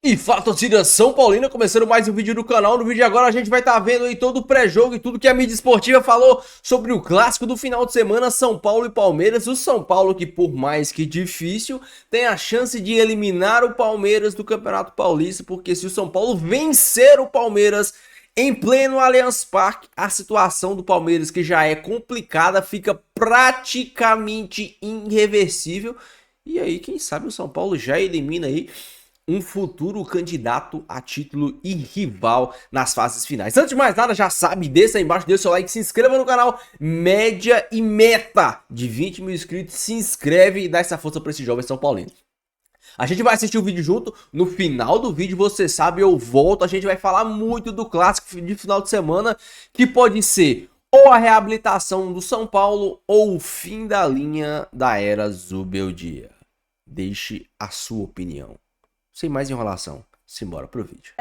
E fala, torcida São Paulina, começando mais um vídeo do canal. No vídeo de agora a gente vai estar vendo aí todo o pré-jogo e tudo que a mídia esportiva falou sobre o clássico do final de semana, São Paulo e Palmeiras. O São Paulo que, por mais que difícil, tem a chance de eliminar o Palmeiras do Campeonato Paulista, porque se o São Paulo vencer o Palmeiras em pleno Allianz Parque, a situação do Palmeiras, que já é complicada, fica praticamente irreversível. E aí, quem sabe o São Paulo já elimina aí um futuro candidato a título e rival nas fases finais. Antes de mais nada, já sabe, desça aí embaixo, deixa o seu like, se inscreva no canal. Média e meta de 20 mil inscritos. Se inscreve e dá essa força para esse jovem São Paulino. A gente vai assistir o vídeo junto. No final do vídeo, você sabe, eu volto. A gente vai falar muito do clássico de final de semana, que pode ser ou a reabilitação do São Paulo ou o fim da linha da era Zubeldia. Deixe a sua opinião. Sem mais enrolação, simbora pro vídeo.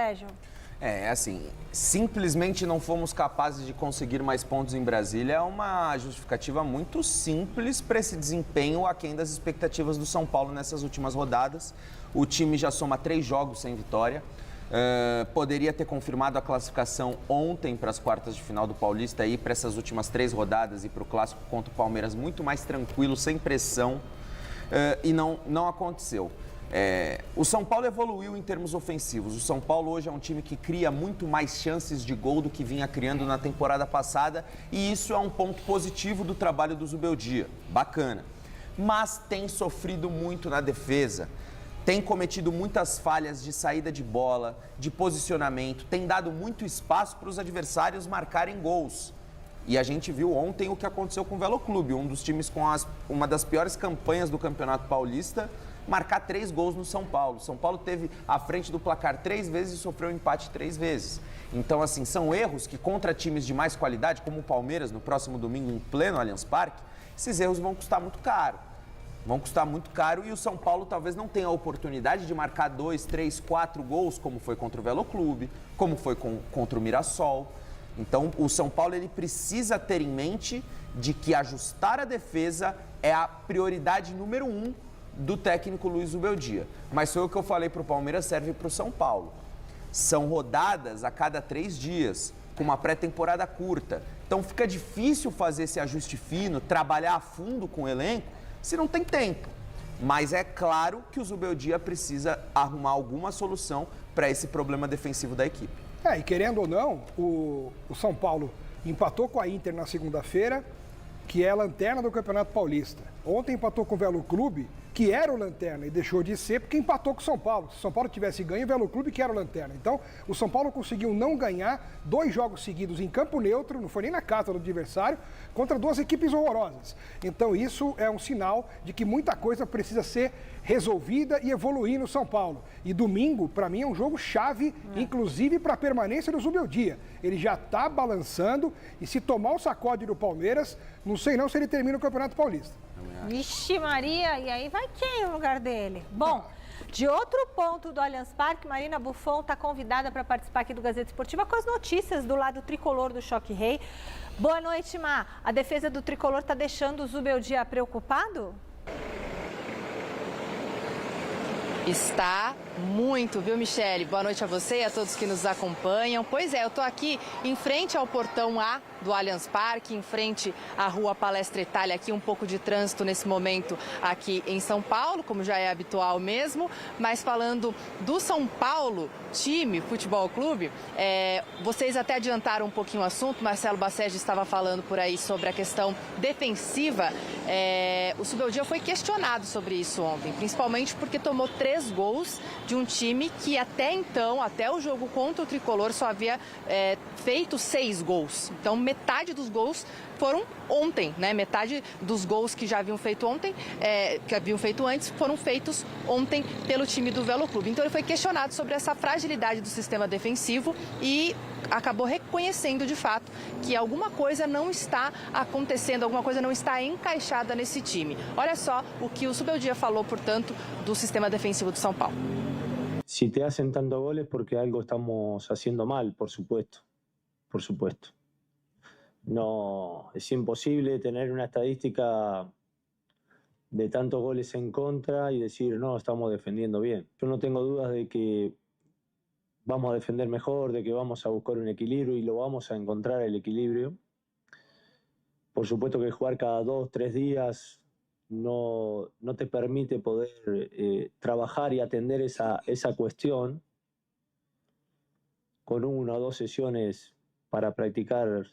Assim, simplesmente não fomos capazes de conseguir mais pontos em Brasília é uma justificativa muito simples para esse desempenho aquém das expectativas do São Paulo nessas últimas rodadas. O time já soma 3 jogos sem vitória. Poderia ter confirmado a classificação ontem para as quartas de final do Paulista e para essas últimas 3 rodadas e para o clássico contra o Palmeiras muito mais tranquilo, sem pressão, e não aconteceu. O São Paulo evoluiu em termos ofensivos. O São Paulo hoje é um time que cria muito mais chances de gol do que vinha criando na temporada passada, e isso é um ponto positivo do trabalho do Zubeldia. Bacana. Mas tem sofrido muito na defesa, tem cometido muitas falhas de saída de bola, de posicionamento, tem dado muito espaço para os adversários marcarem gols. E a gente viu ontem o que aconteceu com o Velo Clube, um dos times com uma das piores campanhas do Campeonato Paulista, marcar 3 gols no São Paulo. São Paulo teve à frente do placar 3 vezes e sofreu um empate 3 vezes. Então, assim, são erros que contra times de mais qualidade, como o Palmeiras, no próximo domingo, em pleno Allianz Parque, esses erros vão custar muito caro. Vão custar muito caro e o São Paulo talvez não tenha a oportunidade de marcar 2, 3, 4 gols, como foi contra o Velo Clube, como foi contra o Mirassol. Então, o São Paulo ele precisa ter em mente de que ajustar a defesa é a prioridade número 1 do técnico Luiz Zubeldia. Mas foi o que eu falei para o Palmeiras, serve para o São Paulo. São rodadas a cada 3 dias, com uma pré-temporada curta. Então fica difícil fazer esse ajuste fino, trabalhar a fundo com o elenco, se não tem tempo. Mas é claro que o Zubeldia precisa arrumar alguma solução para esse problema defensivo da equipe. E querendo ou não, o São Paulo empatou com a Inter na segunda-feira, que é a lanterna do Campeonato Paulista. Ontem empatou com o Velo Clube, que era o lanterna, e deixou de ser porque empatou com o São Paulo. Se o São Paulo tivesse ganho, o Velo Clube que era o lanterna. Então, o São Paulo conseguiu não ganhar 2 jogos seguidos em campo neutro, não foi nem na casa do adversário, contra 2 equipes horrorosas. Então, isso é um sinal de que muita coisa precisa ser resolvida e evoluir no São Paulo. E domingo, para mim, é um jogo chave, inclusive para a permanência do Zubeldia. Ele já está balançando e se tomar o sacode do Palmeiras, não sei não se ele termina o Campeonato Paulista. Vixe Maria, e aí vai quem no lugar dele? Bom, de outro ponto do Allianz Parque, Marina Buffon está convidada para participar aqui do Gazeta Esportiva com as notícias do lado tricolor do Choque Rei. Boa noite, Má. A defesa do tricolor está deixando o Zubeldia preocupado? Está muito, viu, Michele? Boa noite a você e a todos que nos acompanham. Pois é, eu estou aqui em frente ao portão A do Allianz Parque, em frente à Rua Palestra Itália, aqui um pouco de trânsito nesse momento aqui em São Paulo, como já é habitual mesmo. Mas falando do São Paulo, time, futebol clube, vocês até adiantaram um pouquinho o assunto, Marcelo Bassege estava falando por aí sobre a questão defensiva. O Zubeldia foi questionado sobre isso ontem, principalmente porque tomou 3 gols de um time que até então, até o jogo contra o Tricolor, só havia feito 6 gols. Então, metade dos gols foram ontem, né? Metade dos gols que já haviam feito ontem, que haviam feito antes, foram feitos ontem pelo time do Velo Clube. Então, ele foi questionado sobre essa fragilidade do sistema defensivo e acabou reconhecendo de fato que alguma coisa não está acontecendo, alguma coisa não está encaixada nesse time. Olha só o que o Zubeldia falou, portanto, do sistema defensivo do São Paulo. Si te hacen tantos goles porque algo estamos haciendo mal, por supuesto, por supuesto. No, es imposible tener una estadística de tantos goles en contra y decir, no, estamos defendiendo bien. Yo no tengo dudas de que vamos a defender mejor, de que vamos a buscar un equilibrio y lo vamos a encontrar el equilibrio. Por supuesto que jugar cada 2, 3 días no te permite poder trabajar y atender esa cuestión con 1 o 2 sesiones para practicar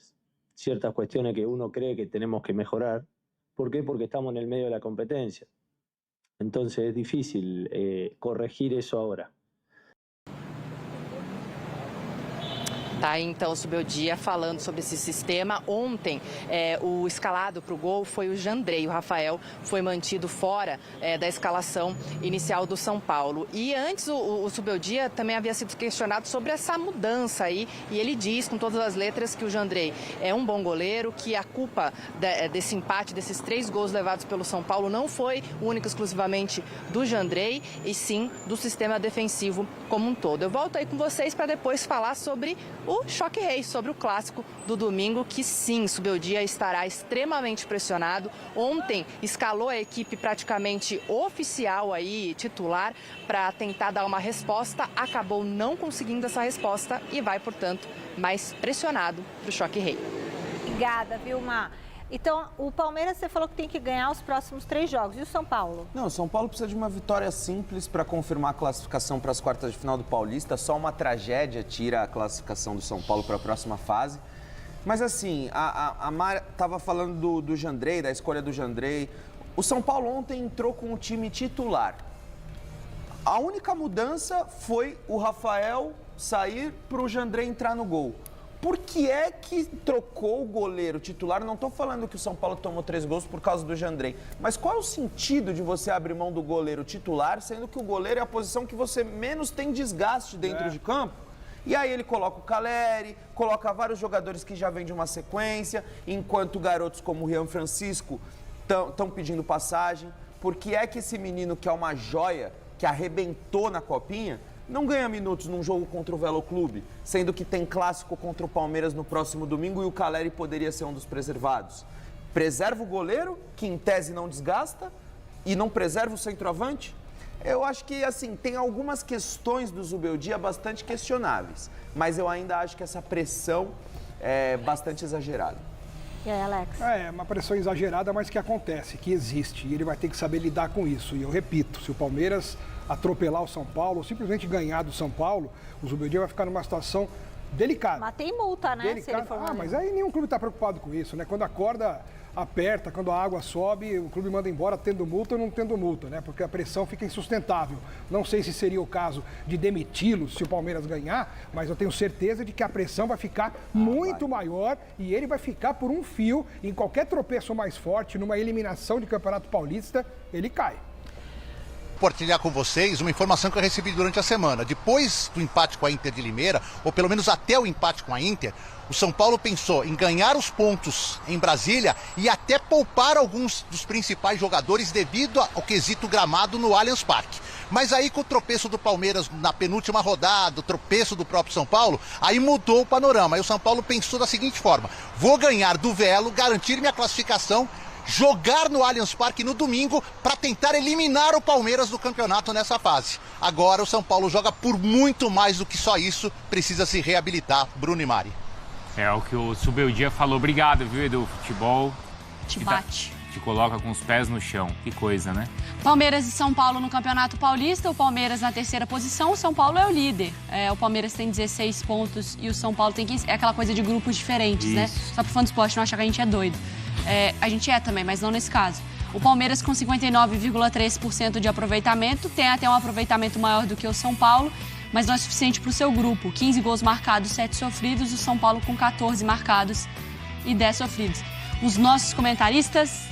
ciertas cuestiones que uno cree que tenemos que mejorar. ¿Por qué? Porque estamos en el medio de la competencia. Entonces es difícil corregir eso ahora. Tá aí, então, o Zubeldia falando sobre esse sistema. Ontem, o escalado para o gol foi o Jandrei. O Rafael foi mantido fora da escalação inicial do São Paulo. E antes, o Zubeldia também havia sido questionado sobre essa mudança aí. E ele diz, com todas as letras, que o Jandrei é um bom goleiro, que a culpa desse empate, desses 3 gols levados pelo São Paulo, não foi única exclusivamente do Jandrei, e sim do sistema defensivo como um todo. Eu volto aí com vocês para depois falar sobre o Choque Rei, sobre o clássico do domingo, que sim, Zubeldia estará extremamente pressionado. Ontem escalou a equipe praticamente oficial aí, titular, para tentar dar uma resposta, acabou não conseguindo essa resposta e vai, portanto, mais pressionado para o Choque Rei. Obrigada, Vilma. Então, o Palmeiras, você falou que tem que ganhar os próximos 3 jogos. E o São Paulo? Não, o São Paulo precisa de uma vitória simples para confirmar a classificação para as quartas de final do Paulista. Só uma tragédia tira a classificação do São Paulo para a próxima fase. Mas assim, a Mara estava falando do Jandrei, da escolha do Jandrei. O São Paulo ontem entrou com o time titular. A única mudança foi o Rafael sair para o Jandrei entrar no gol. Por que é que trocou o goleiro titular? Não estou falando que o São Paulo tomou 3 gols por causa do Jandrei, mas qual é o sentido de você abrir mão do goleiro titular, sendo que o goleiro é a posição que você menos tem desgaste dentro de campo? E aí ele coloca o Caleri, coloca vários jogadores que já vêm de uma sequência, enquanto garotos como o Rian Francisco estão pedindo passagem. Por que é que esse menino, que é uma joia, que arrebentou na Copinha, não ganha minutos num jogo contra o Velo Clube, sendo que tem clássico contra o Palmeiras no próximo domingo e o Caleri poderia ser um dos preservados? Preserva o goleiro, que em tese não desgasta, e não preserva o centroavante? Eu acho que, assim, tem algumas questões do Zubeldia bastante questionáveis, mas eu ainda acho que essa pressão é bastante exagerada. E aí, Alex? É uma pressão exagerada, mas que acontece, que existe, e ele vai ter que saber lidar com isso. E eu repito, se o Palmeiras atropelar o São Paulo, ou simplesmente ganhar do São Paulo, o Zubeldia vai ficar numa situação delicada. Mas tem multa, né? Delicada. Se ele for mas aí nenhum clube está preocupado com isso, né? Quando a corda aperta, quando a água sobe, o clube manda embora tendo multa ou não tendo multa, né? Porque a pressão fica insustentável. Não sei se seria o caso de demiti-lo se o Palmeiras ganhar, mas eu tenho certeza de que a pressão vai ficar muito maior e ele vai ficar por um fio. Em qualquer tropeço mais forte, numa eliminação de Campeonato Paulista, ele cai. Compartilhar com vocês uma informação que eu recebi durante a semana. Depois do empate com a Inter de Limeira, ou pelo menos até o empate com a Inter, o São Paulo pensou em ganhar os pontos em Brasília e até poupar alguns dos principais jogadores devido ao quesito gramado no Allianz Parque. Mas aí, com o tropeço do Palmeiras na penúltima rodada, o tropeço do próprio São Paulo, aí mudou o panorama. Aí o São Paulo pensou da seguinte forma: vou ganhar do Velo, garantir minha classificação, jogar no Allianz Parque no domingo para tentar eliminar o Palmeiras do campeonato nessa fase. Agora o São Paulo joga por muito mais do que só isso, precisa se reabilitar. Bruno e Mari. É o que o Zubeldia falou. Obrigado, viu, Edu? Futebol te bate. Te coloca com os pés no chão. Que coisa, né? Palmeiras e São Paulo no Campeonato Paulista. O Palmeiras na 3ª posição. O São Paulo é o líder. O Palmeiras tem 16 pontos e o São Paulo tem 15. É aquela coisa de grupos diferentes, Isso. né? Só pro fã do esporte não achar que a gente é doido. A gente é também, mas não nesse caso. O Palmeiras com 59,3% de aproveitamento. Tem até um aproveitamento maior do que o São Paulo, mas não é suficiente para o seu grupo. 15 gols marcados, 7 sofridos. O São Paulo com 14 marcados e 10 sofridos. Os nossos comentaristas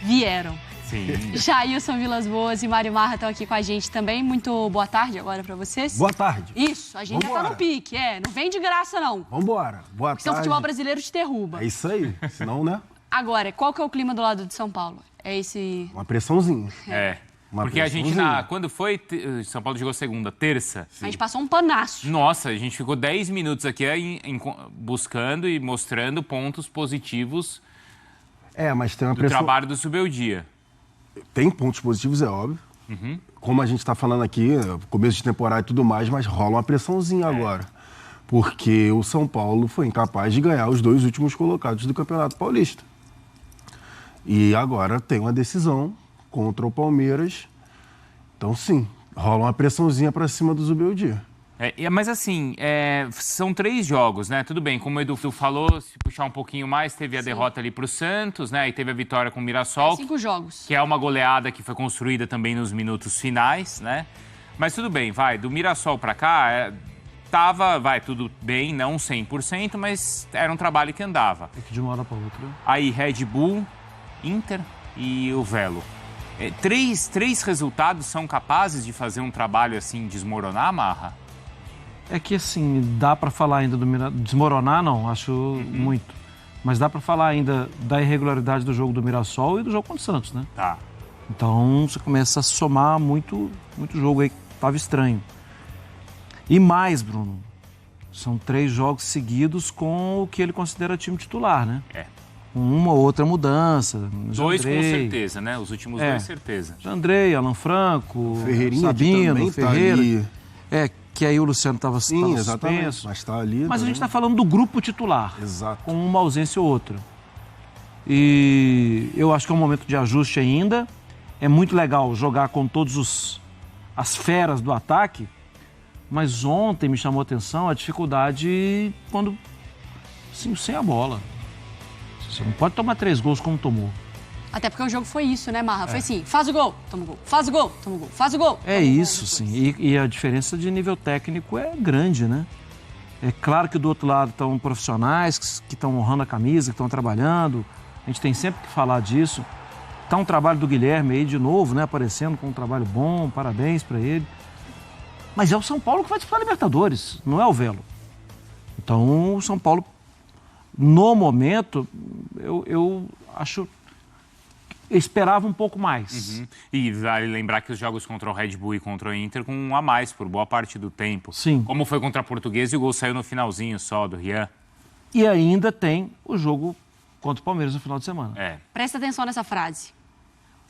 vieram. Sim. Jailson Vilas Boas e Mário Marra estão aqui com a gente também. Muito boa tarde agora para vocês. Boa tarde. Isso, a gente já tá no pique, não vem de graça não. Vambora, boa tarde. Senão o futebol brasileiro te derruba. É isso aí, senão, né? Agora, qual que é o clima do lado de São Paulo? Uma pressãozinha. Porque a gente, quando foi, São Paulo jogou segunda, terça. A gente passou um panaço. Nossa, a gente ficou 10 minutos aqui buscando e mostrando pontos positivos mas tem uma do trabalho do Zubeldia. Tem pontos positivos, é óbvio. como a gente está falando aqui, começo de temporada e tudo mais, mas rola uma pressãozinha agora. Porque o São Paulo foi incapaz de ganhar os 2 últimos colocados do Campeonato Paulista. E agora tem uma decisão contra o Palmeiras. Então, sim, rola uma pressãozinha para cima do Zubeldia. Mas assim, são 3 jogos, né? Tudo bem, como o Edu falou, se puxar um pouquinho mais, teve a derrota ali para o Santos, né? E teve a vitória com o Mirassol. 5 jogos. Que é uma goleada que foi construída também nos minutos finais, né? Mas tudo bem, do Mirassol para cá, tudo bem, não 100%, mas era um trabalho que andava. É que de uma hora para outra. Aí Red Bull, Inter e o Velo. 3 resultados são capazes de fazer um trabalho assim desmoronar, Marra? É que assim, dá para falar ainda do desmoronar, não, acho muito. Mas dá para falar ainda da irregularidade do jogo do Mirassol e do jogo contra o Santos, né? Tá. Então você começa a somar muito jogo aí que estava estranho. E mais, Bruno, são 3 jogos seguidos com o que ele considera time titular, né? Uma ou outra mudança. 2 com certeza, né? Os últimos 2, certeza. Jandrei, Alan Franco, Ferreirinha Sabino, Ferreira. Tá ali. Que aí o Luciano estava suspenso. Mas está ali. Mas a gente está falando do grupo titular. Exato. Com uma ausência ou outra. E eu acho que é um momento de ajuste ainda. É muito legal jogar com todas as feras do ataque. Mas ontem me chamou a atenção a dificuldade quando, assim, sem a bola. Você não pode tomar 3 gols como tomou. Até porque o jogo foi isso, né, Marra? Foi assim, faz o gol, toma o gol, faz o gol, toma o gol, faz o gol. É isso, sim. E a diferença de nível técnico é grande, né? É claro que do outro lado estão profissionais que estão honrando a camisa, que estão trabalhando. A gente tem sempre que falar disso. Tá um trabalho do Guilherme aí de novo, né? Aparecendo com um trabalho bom, parabéns para ele. Mas é o São Paulo que vai disputar a Libertadores, não é o Velo. Então, o São Paulo, no momento, eu acho... Eu esperava um pouco mais. E vale lembrar que os jogos contra o Red Bull e contra o Inter com 1 a mais por boa parte do tempo. Sim. Como foi contra a Portuguesa e o gol saiu no finalzinho só do Rian. E ainda tem o jogo contra o Palmeiras no final de semana. Presta atenção nessa frase.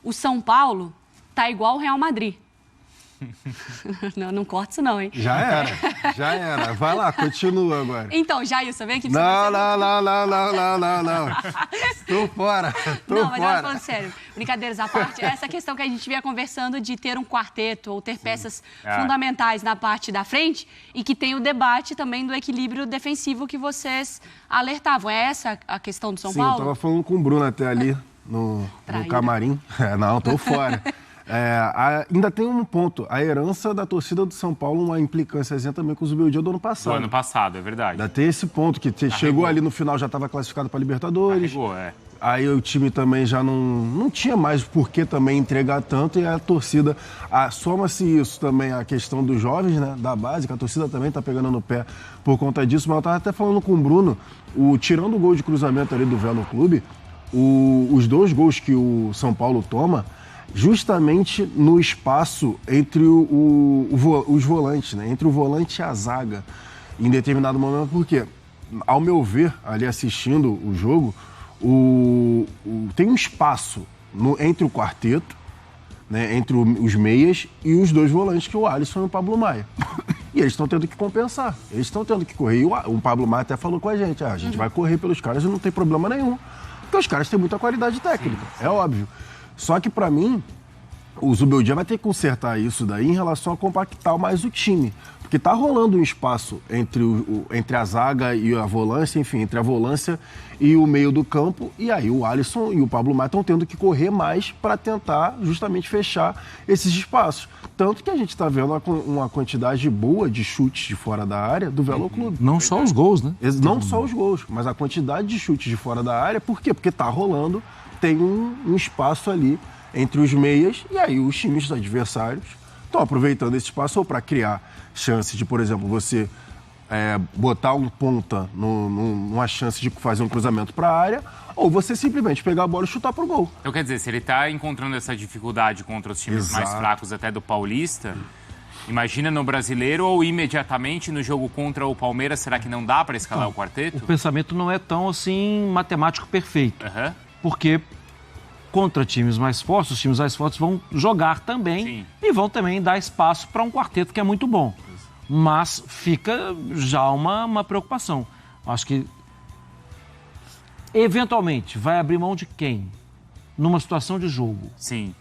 O São Paulo tá igual o Real Madrid. Não corta isso não, hein? Já era. Vai lá, continua agora. Então, Jailson, vem aqui. Não. Tô fora. Não, mas agora falando sério, brincadeiras à parte, essa questão que a gente vinha conversando de ter um quarteto ou ter peças fundamentais na parte da frente e que tem o debate também do equilíbrio defensivo que vocês alertavam. É essa a questão do São Paulo? Sim, eu tava falando com o Bruno até ali no camarim. Não, tô fora. Ainda tem um ponto. A herança da torcida do São Paulo, uma implicânciazinha também com o Zubeldia do ano passado. Do ano passado, é verdade. Ainda tem esse ponto, que chegou ali no final, já estava classificado para Libertadores. Aí o time também já não tinha mais por que também entregar tanto, e a torcida, soma-se isso também a questão dos jovens, né, da base, que a torcida também está pegando no pé por conta disso. Mas eu estava até falando com o Bruno, tirando o gol de cruzamento ali do Velo Clube, os 2 gols que o São Paulo toma, justamente no espaço entre os volantes, né? Entre o volante e a zaga, em determinado momento, porque, ao meu ver, ali assistindo o jogo, tem um espaço entre o quarteto, né? Entre os meias e os 2 volantes, que é o Alisson e o Pablo Maia. E eles estão tendo que compensar, eles estão tendo que correr. E o Pablo Maia até falou com a gente, a gente vai correr pelos caras e não tem problema nenhum, porque os caras têm muita qualidade técnica, é óbvio. Só que, para mim, o Zubeldia vai ter que consertar isso daí em relação a compactar mais o time. Porque tá rolando um espaço entre a zaga e a volância, enfim, entre a volância e o meio do campo. E aí o Alisson e o Pablo Maia estão tendo que correr mais para tentar justamente fechar esses espaços. Tanto que a gente está vendo uma quantidade boa de chutes de fora da área do Velo Clube. Não só os gols, né? Não só os gols, mas a quantidade de chutes de fora da área. Por quê? Porque tá rolando, tem um espaço ali entre os meias, e aí os times adversários estão aproveitando esse espaço ou para criar chance de, por exemplo, você botar um ponta numa chance de fazer um cruzamento para a área, ou você simplesmente pegar a bola e chutar pro gol. Então, quer dizer, se ele está encontrando essa dificuldade contra os times mais fracos até do Paulista, imagina no Brasileiro ou imediatamente no jogo contra o Palmeiras, será que não dá para escalar o quarteto? O pensamento não é tão, assim, matemático perfeito. Porque contra times mais fortes, os times mais fortes vão jogar também e vão também dar espaço para um quarteto que é muito bom. Mas fica já uma preocupação. Acho que, eventualmente, vai abrir mão de quem? Numa situação de jogo. Sim.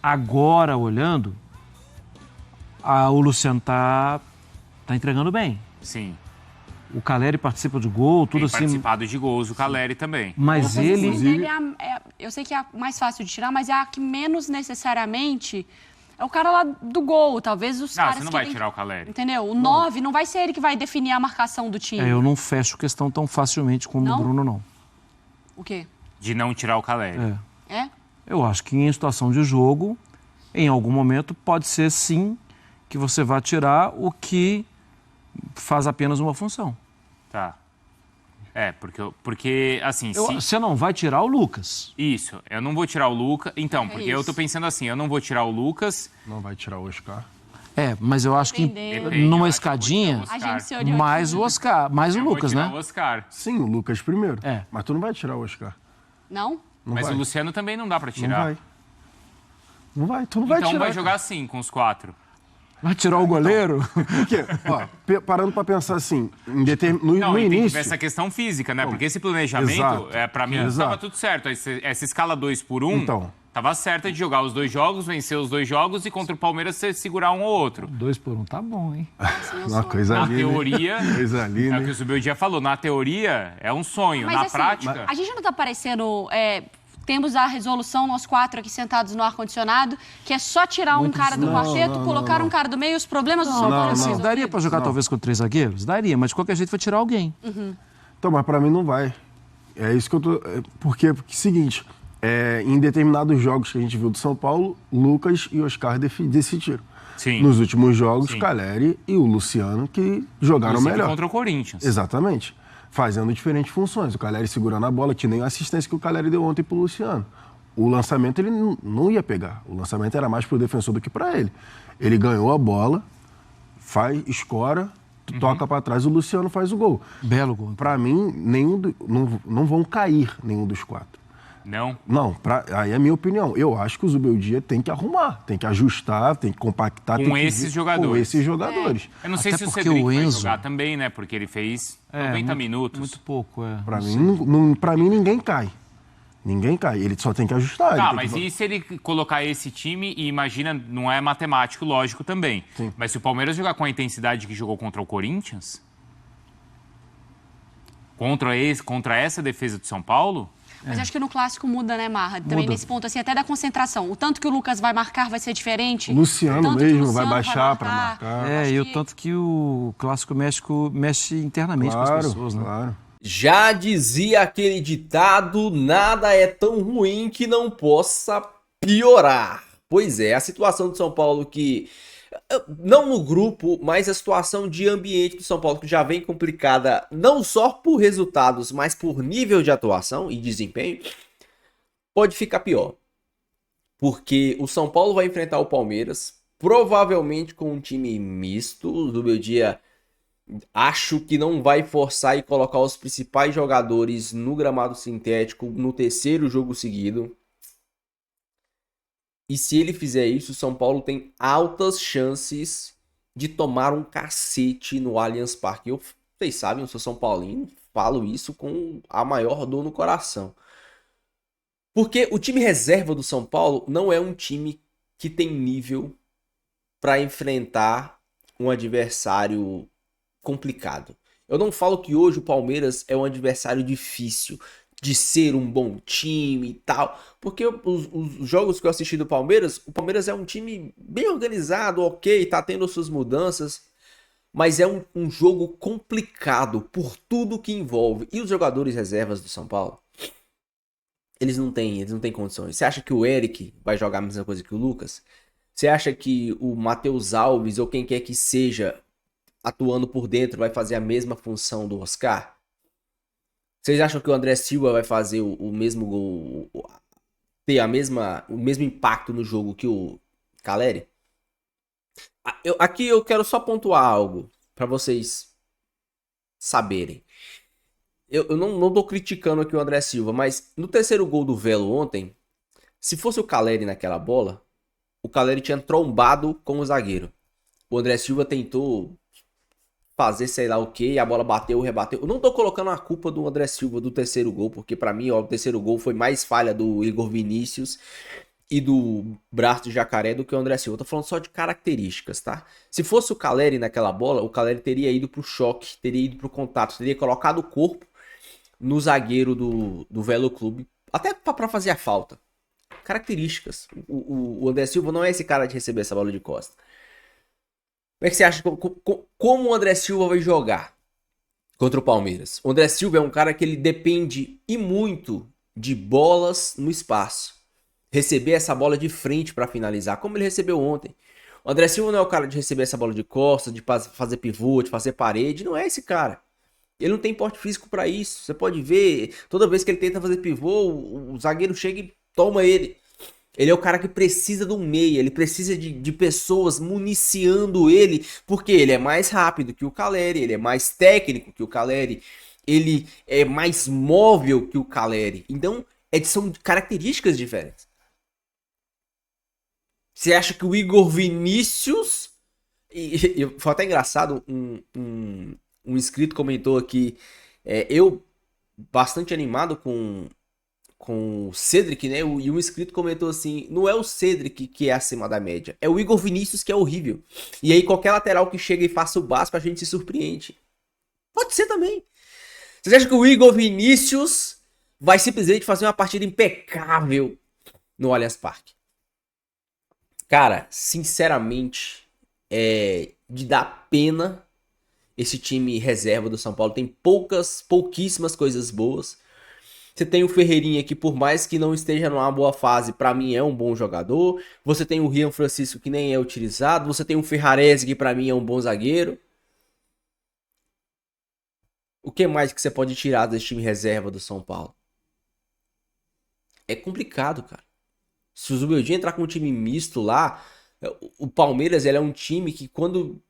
Agora, olhando, o Luciano tá entregando bem. Sim. O Caleri participa de gol, tudo assim. Tem participado de gols, o Caleri também. Mas ele... eu sei que é a mais fácil de tirar, mas é a que menos necessariamente... É o cara lá do gol, talvez os caras você não que vai tirar o Caleri. Entendeu? O 9 não vai ser ele que vai definir a marcação do time. Eu não fecho questão tão facilmente como o Bruno, não. O quê? De não tirar o Caleri. Eu acho que em situação de jogo, em algum momento, pode ser sim que você vá tirar o que faz apenas uma função. Tá. Porque assim... Você não vai tirar o Lucas. Isso, eu não vou tirar o Lucas. Então, porque eu tô pensando assim, eu não vou tirar o Lucas... Não vai tirar o Oscar. Mas eu acho que numa escadinha, mais o Oscar, mais o Lucas, né? O Oscar. Sim, o Lucas primeiro. Mas tu não vai tirar o Oscar. Não? Mas o Luciano também não dá pra tirar. Não vai, tu não vai tirar. Então vai jogar assim, com os 4. Vai tirar o goleiro? Porque, parando pra pensar assim, no início... Tem que ver essa questão física, né? Porque esse planejamento, pra mim, estava tudo certo. Essa escala 2-1, tava certa de jogar os 2 jogos, vencer os 2 jogos e contra o Palmeiras você segurar um ou outro. 2-1 tá bom, hein? Uma coisa na ali, teoria, coisa ali, é o que o Zubeldia falou, na teoria é um sonho, mas, na assim, prática... A gente não tá parecendo... Temos a resolução, nós 4 aqui sentados no ar-condicionado, que é só tirar um cara do quarteto, colocar um cara do meio, os problemas do São Paulo. Daria pra jogar talvez com 3 zagueiros? Daria, mas de qualquer jeito vai tirar alguém. Então, mas pra mim não vai. É isso que eu tô... Porque seguinte, em determinados jogos que a gente viu do São Paulo, Lucas e Oscar decidiram. Sim. Nos últimos jogos, Caleri e o Luciano que jogaram melhor. Contra o Corinthians. Exatamente. Fazendo diferentes funções. O Caleri segurando a bola, que nem a assistência que o Caleri deu ontem pro Luciano. O lançamento ele não ia pegar. O lançamento era mais pro defensor do que para ele. Ele ganhou a bola, escora, toca para trás, o Luciano faz o gol. Belo gol. Para mim, não vão cair nenhum dos 4. Não? Não, aí é a minha opinião. Eu acho que o Zubeldia tem que arrumar, tem que ajustar, tem que compactar. Com esses jogadores. Com esses jogadores. Eu não sei se o Cedric vai jogar também, né? Porque ele fez 90 minutos. Muito pouco, Pra mim, ninguém cai. Ninguém cai. Ele só tem que ajustar. Tá, mas e se ele colocar esse time e imagina, não é matemático, lógico também. Sim. Mas se o Palmeiras jogar com a intensidade que jogou contra o Corinthians, contra essa defesa do São Paulo... Mas acho que no clássico muda, né, Marra? Também nesse ponto, assim, até da concentração. O tanto que o Lucas vai marcar vai ser diferente. O Luciano mesmo vai baixar para marcar. E o tanto que o clássico mexe internamente com as pessoas, né? Claro. Já dizia aquele ditado, nada é tão ruim que não possa piorar. Pois é, a situação do São Paulo que... Não no grupo, mas a situação de ambiente do São Paulo que já vem complicada não só por resultados, mas por nível de atuação e desempenho, pode ficar pior. Porque o São Paulo vai enfrentar o Palmeiras, provavelmente com um time misto. Do meu dia, acho que não vai forçar e colocar os principais jogadores no gramado sintético no terceiro jogo seguido. E se ele fizer isso, o São Paulo tem altas chances de tomar um cacete no Allianz Parque. Vocês sabem, eu sou São Paulino, falo isso com a maior dor no coração. Porque o time reserva do São Paulo não é um time que tem nível para enfrentar um adversário complicado. Eu não falo que hoje o Palmeiras é um adversário difícil de ser um bom time e tal, porque os jogos que eu assisti do Palmeiras, o Palmeiras é um time bem organizado, ok, tá tendo suas mudanças, mas é um jogo complicado por tudo que envolve. E os jogadores reservas do São Paulo, eles não têm condições. Você acha que o Eric vai jogar a mesma coisa que o Lucas? Você acha que o Matheus Alves ou quem quer que seja atuando por dentro vai fazer a mesma função do Oscar? Vocês acham que o André Silva vai fazer o mesmo gol, ter o mesmo impacto no jogo que o Caleri? Aqui eu quero só pontuar algo para vocês saberem. eu não tô criticando aqui o André Silva, mas no terceiro gol do Velo ontem, se fosse o Caleri naquela bola, o Caleri tinha trombado com o zagueiro. O André Silva tentou fazer sei lá o que, a bola bateu, rebateu. Eu não tô colocando a culpa do André Silva do terceiro gol, porque pra mim, ó, o terceiro gol foi mais falha do Igor Vinícius e do braço de Jacaré do que o André Silva. Eu tô falando só de características, tá? Se fosse o Caleri naquela bola, o Caleri teria ido pro choque, teria ido pro contato, teria colocado o corpo no zagueiro do Velo Clube, até pra fazer a falta. Características. O André Silva não é esse cara de receber essa bola de costa. Como é que você acha como o André Silva vai jogar contra o Palmeiras? O André Silva é um cara que ele depende e muito de bolas no espaço. Receber essa bola de frente para finalizar, como ele recebeu ontem. O André Silva não é o cara de receber essa bola de costas, de fazer pivô, de fazer parede. Não é esse cara. Ele não tem porte físico para isso. Você pode ver, toda vez que ele tenta fazer pivô, o zagueiro chega e toma ele. Ele é o cara que precisa do meia, ele precisa de pessoas municiando ele, porque ele é mais rápido que o Caleri, ele é mais técnico que o Caleri, ele é mais móvel que o Caleri. Então, são características diferentes. Você acha que o Igor Vinícius... Foi até engraçado, um inscrito comentou aqui, eu bastante animado com o Cedric, né? E um inscrito comentou assim, não é o Cedric que é acima da média, é o Igor Vinícius que é horrível. E aí qualquer lateral que chega e faça o básico, a gente se surpreende. Pode ser também. Vocês acham que o Igor Vinícius vai simplesmente fazer uma partida impecável no Allianz Parque? Cara, sinceramente, de dar pena esse time reserva do São Paulo. Tem pouquíssimas coisas boas. Você tem o Ferreirinha que, por mais que não esteja numa boa fase, pra mim é um bom jogador. Você tem o Rian Francisco que nem é utilizado. Você tem o Ferrarese que pra mim é um bom zagueiro. O que mais que você pode tirar desse time reserva do São Paulo? É complicado, cara. Se o Zubeldia entrar com um time misto lá, o Palmeiras ele é um time que quando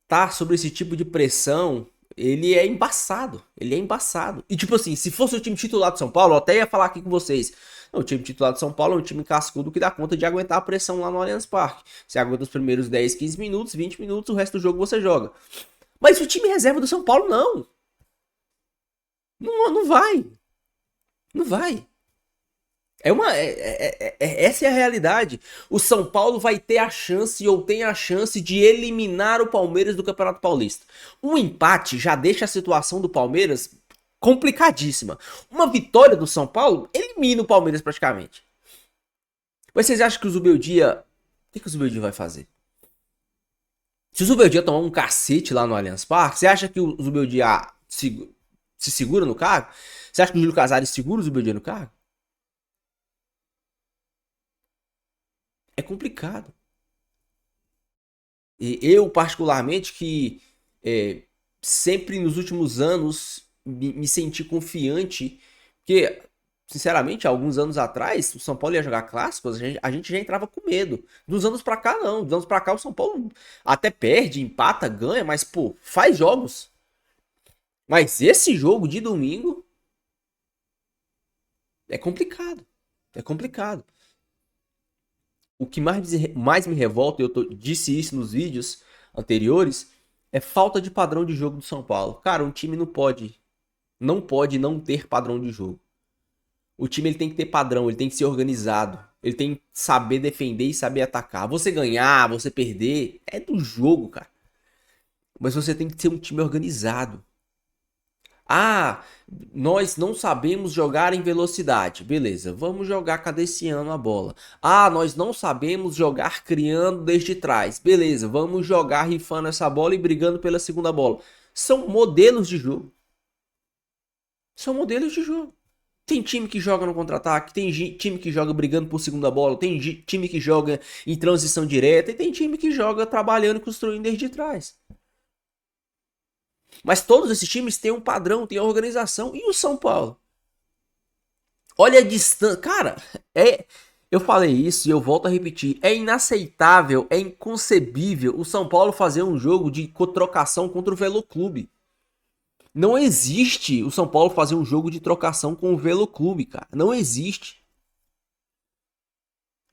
tá sobre esse tipo de pressão, ele é embaçado. Ele é embaçado. E tipo assim, se fosse o time titular do São Paulo, eu até ia falar aqui com vocês. Não, o time titular do São Paulo é um time cascudo que dá conta de aguentar a pressão lá no Allianz Parque. Você aguenta os primeiros 10, 15 minutos, 20 minutos, o resto do jogo você joga. Mas o time reserva do São Paulo não. Não vai. Não vai. Essa é a realidade. O São Paulo vai ter a chance, ou tem a chance, de eliminar o Palmeiras do Campeonato Paulista. Um empate já deixa a situação do Palmeiras complicadíssima. Uma vitória do São Paulo elimina o Palmeiras praticamente. Mas vocês acham que o Zubeldia... O que o Zubeldia vai fazer? Se o Zubeldia tomar um cacete lá no Allianz Parque, você acha que o Zubeldia se segura no cargo? Você acha que o Júlio Casares segura o Zubeldia no cargo? É complicado. E eu, particularmente, que sempre nos últimos anos me senti confiante, porque, sinceramente, alguns anos atrás, o São Paulo ia jogar clássicos, a gente já entrava com medo. Dos anos pra cá, não. Dos anos pra cá, o São Paulo até perde, empata, ganha, mas, pô, faz jogos. Mas esse jogo de domingo é complicado. É complicado. O que mais me revolta, e eu disse isso nos vídeos anteriores, é falta de padrão de jogo do São Paulo. Cara, um time não pode não ter padrão de jogo. O time ele tem que ter padrão, ele tem que ser organizado, ele tem que saber defender e saber atacar. Você ganhar, você perder, é do jogo, cara. Mas você tem que ser um time organizado. Ah, nós não sabemos jogar em velocidade. Beleza, vamos jogar cadenciando a bola. Ah, nós não sabemos jogar criando desde trás. Beleza, vamos jogar rifando essa bola e brigando pela segunda bola. São modelos de jogo. São modelos de jogo. Tem time que joga no contra-ataque, tem time que joga brigando por segunda bola, tem time que joga em transição direta e tem time que joga trabalhando e construindo desde trás. Mas todos esses times têm um padrão, têm uma organização. E o São Paulo? Olha a distância. Cara, eu falei isso e eu volto a repetir. É inaceitável, é inconcebível o São Paulo fazer um jogo de trocação contra o Velo Clube. Não existe o São Paulo fazer um jogo de trocação com o Velo Clube, cara. Não existe.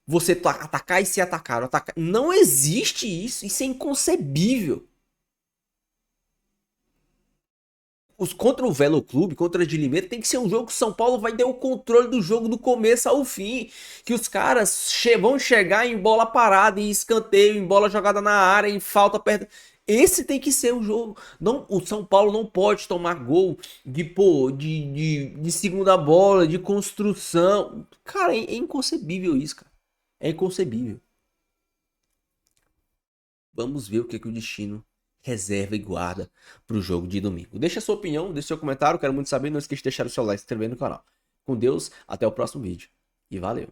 Você atacar e ser atacado. Atacar. Não existe isso. Isso é inconcebível. Contra o Velo Clube, contra a de Limeira, tem que ser um jogo que o São Paulo vai ter o controle do jogo do começo ao fim. Que os caras vão chegar em bola parada, em escanteio, em bola jogada na área, em falta perto. Esse tem que ser o jogo. Não, o São Paulo não pode tomar gol de segunda bola, de construção. Cara, é inconcebível isso, cara. É inconcebível. Vamos ver o que o destino reserva e guarda pro jogo de domingo. Deixa a sua opinião, deixa seu comentário. Quero muito saber. Não esqueça de deixar o seu like e se inscrever no canal. Com Deus, até o próximo vídeo. E valeu.